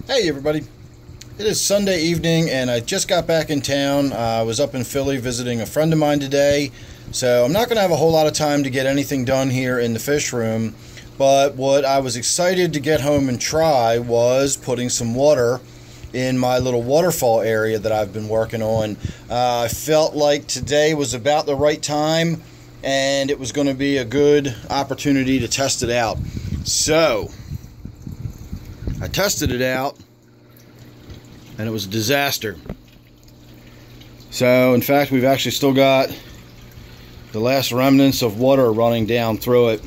Hey everybody, it is Sunday evening and I just got back in town. I was up in Philly visiting a friend of mine today, so I'm not going to have a whole lot of time to get anything done here in the fish room, but what I was excited to get home and try was putting some water in my little waterfall area that I've been working on. I felt like today was about the right time and it was going to be a good opportunity to test it out. So I tested it out, and it was a disaster. So, in fact, we've actually still got the last remnants of water running down through it.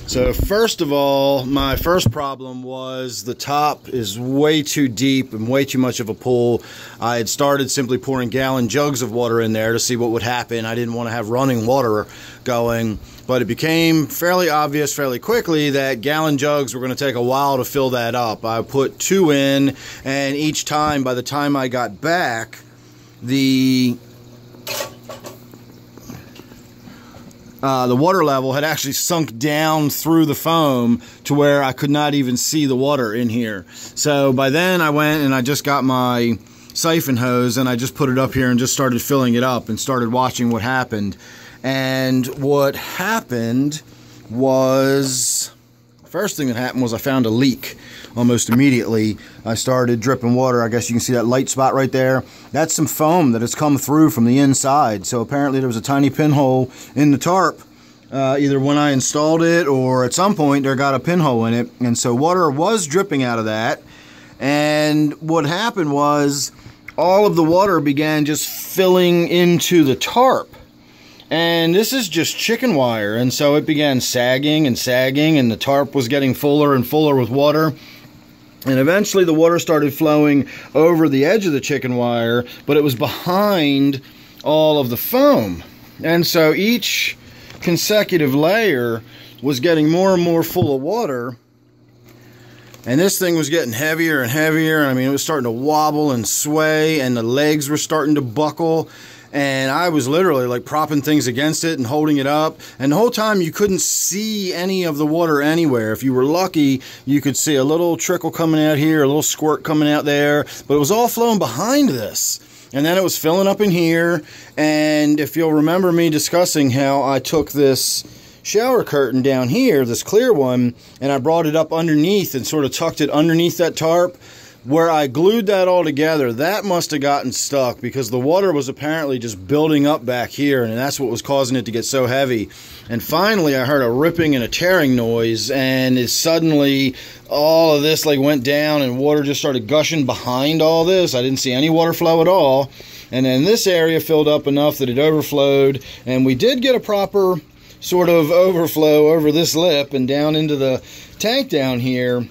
So, first of all, my first problem was the top is way too deep and way too much of a pool. I had started simply pouring gallon jugs of water in there to see what would happen. I didn't want to have running water going, but it became fairly obvious fairly quickly that gallon jugs were going to take a while to fill that up. I put 2 in, and each time, by the time I got back, the water level had actually sunk down through the foam to where I could not even see the water in here. So by then I went and I just got my siphon hose and I just put it up here and just started filling it up and started watching what happened. And what happened was, first thing that happened was I found a leak almost immediately. I started dripping water. I guess you can see that light spot right there. That's some foam that has come through from the inside. So apparently there was a tiny pinhole in the tarp, either when I installed it or at some point there got a pinhole in it. And so water was dripping out of that. And what happened was all of the water began just filling into the tarp. And this is just chicken wire, and so it began sagging, and the tarp was getting fuller and fuller with water. And eventually the water started flowing over the edge of the chicken wire, but it was behind all of the foam. And so each consecutive layer was getting more and more full of water. And this thing was getting heavier and heavier. I mean, it was starting to wobble and sway, and the legs were starting to buckle. And I was literally like propping things against it and holding it up. And the whole time you couldn't see any of the water anywhere. If you were lucky, you could see a little trickle coming out here, a little squirt coming out there. But it was all flowing behind this. And then it was filling up in here. And if you'll remember me discussing how I took this shower curtain down here, this clear one, and I brought it up underneath and sort of tucked it underneath that tarp, where I glued that all together, that must have gotten stuck because the water was apparently just building up back here, and that's what was causing it to get so heavy. And finally I heard a ripping and a tearing noise, and it suddenly all of this like went down and water just started gushing behind all this. I didn't see any water flow at all. And then this area filled up enough that it overflowed, and we did get a proper sort of overflow over this lip and down into the tank down here.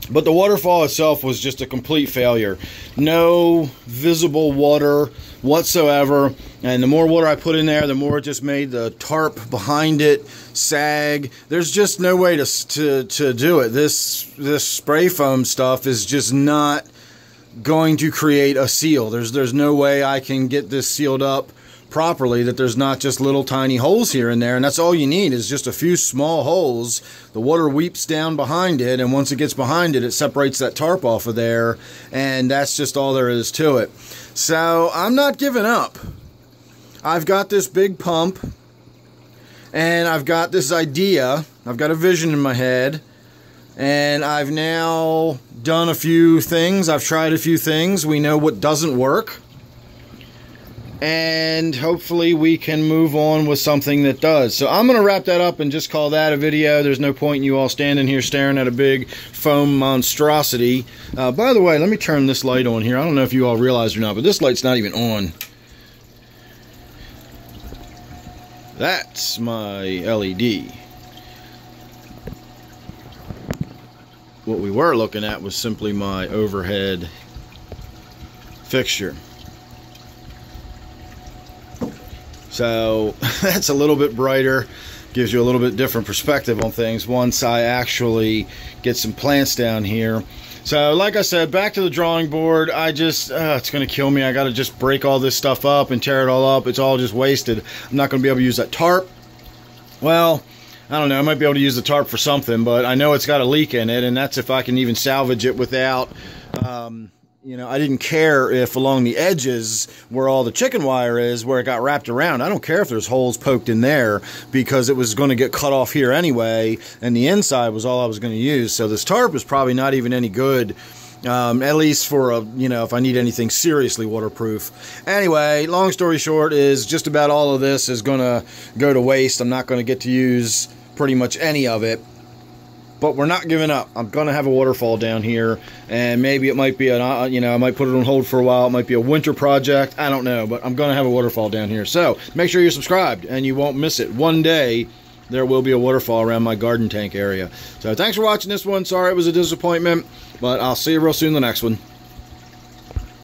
But the waterfall itself was just a complete failure. No visible water whatsoever. And the more water I put in there, the more it just made the tarp behind it sag. There's just no way to do it. This spray foam stuff is just not going to create a seal. There's no way I can get this sealed up properly, that there's not just little tiny holes here and there, and that's all you need is just a few small holes. The water weeps down behind it, and once it gets behind it, it separates that tarp off of there, and that's just all there is to it. So I'm not giving up. I've got this big pump, and I've got this idea. I've got a vision in my head, and I've now done a few things. I've tried a few things. We know what doesn't work. And hopefully we can move on with something that does. So I'm going to wrap that up and just call that a video. There's no point in you all standing here staring at a big foam monstrosity. By the way, let me turn this light on here. I don't know if you all realize or not, but this light's not even on. That's my LED. What we were looking at was simply my overhead fixture. So that's a little bit brighter, gives you a little bit different perspective on things once I actually get some plants down here. So like I said, back to the drawing board. I just, it's going to kill me. I got to just break all this stuff up and tear it all up. It's all just wasted. I'm not going to be able to use that tarp. Well, I don't know, I might be able to use the tarp for something, but I know it's got a leak in it, and that's if I can even salvage it without, you know, I didn't care if along the edges where all the chicken wire is, where it got wrapped around, I don't care if there's holes poked in there, because it was going to get cut off here anyway, and the inside was all I was going to use. So this tarp is probably not even any good, at least for a, you know, if I need anything seriously waterproof. Anyway, long story short is just about all of this is going to go to waste. I'm not going to get to use pretty much any of it. But we're not giving up. I'm going to have a waterfall down here, and maybe it might be an, you know, I might put it on hold for a while. It might be a winter project. I don't know, but I'm going to have a waterfall down here. So make sure you're subscribed, and you won't miss it. One day, there will be a waterfall around my garden tank area. So thanks for watching this one. Sorry it was a disappointment, but I'll see you real soon in the next one.